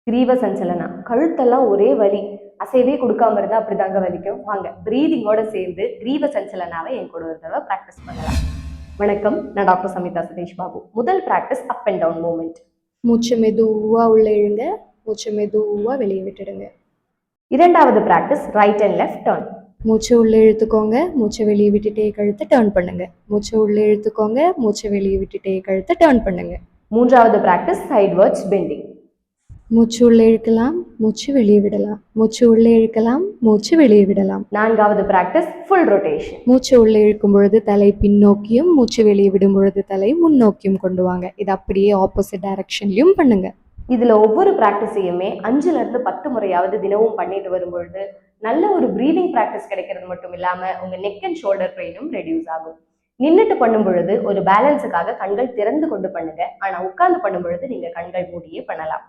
கிரீவ சஞ்சலனா, கழுத்தெல்லாம் ஒரே வலி, அசைவே கொடுக்காம இருந்தா அப்படிதாங்க வலிக்கும். வாங்க பிரீதிங்கோட சேர்ந்து கிரீவ சஞ்சலனாவை என் கூட ஒரு தடவை ப்ராக்டிஸ் பண்ணலாம். வணக்கம், நான் டாக்டர் சமிதா சதீஷ் பாபு. முதல் practice up and down movement. மூச்சு மெதுவா உள்ள இழுங்க, மூச்சு மெதுவா வெளியே விட்டுடுங்க. இரண்டாவது practice right and left turn. மூச்சு உள்ள இழுத்துக்கோங்க, மூச்சை வெளியே விட்டுட்டே கழுத்தை டர்ன் பண்ணுங்க. மூச்சு உள்ள இழுத்துக்கோங்க, மூச்சை வெளியே விட்டுட்டே கழுத்தை டர்ன் பண்ணுங்க. மூன்றாவது ப்ராக்டிஸ் சைட்வர்ட்ஸ் பெண்டிங். மூச்சு உள்ள இழுக்கலாம், மூச்சு வெளியே விடலாம். மூச்சு உள்ள இழுக்கலாம், மூச்சு வெளியே விடலாம். நான்காவது ப்ராக்டிஸ் ஃபுல் ரொட்டேஷன். மூச்சு உள்ள இழுக்கும் பொழுது தலை பின்னோக்கியும், மூச்சு வெளியே விடும் பொழுது தலை முன்னோக்கியும் கொண்டு வாங்க. இது அப்படியே ஆப்போசிட் டைரக்ஷன்லயும் பண்ணுங்க. இதுல ஒவ்வொரு ப்ராக்டிஸையுமே 5ல இருந்து 10 முறையாவது தினமும் பண்ணிட்டு வரும்பொழுது நல்ல ஒரு பிரீதிங் ப்ராக்டிஸ் கிடைக்கிறது மட்டும் இல்லாம உங்க நெக் அண்ட் ஷோல்டர் பெயினும் ரெடியூஸ் ஆகும். நின்றுட்டு பண்ணும் பொழுது ஒரு பேலன்ஸுக்காக கண்கள் திறந்து கொண்டு பண்ணுங்க. ஆனா உட்கார்ந்து பண்ணும் பொழுது நீங்க கண்கள் மூடியே பண்ணலாம்.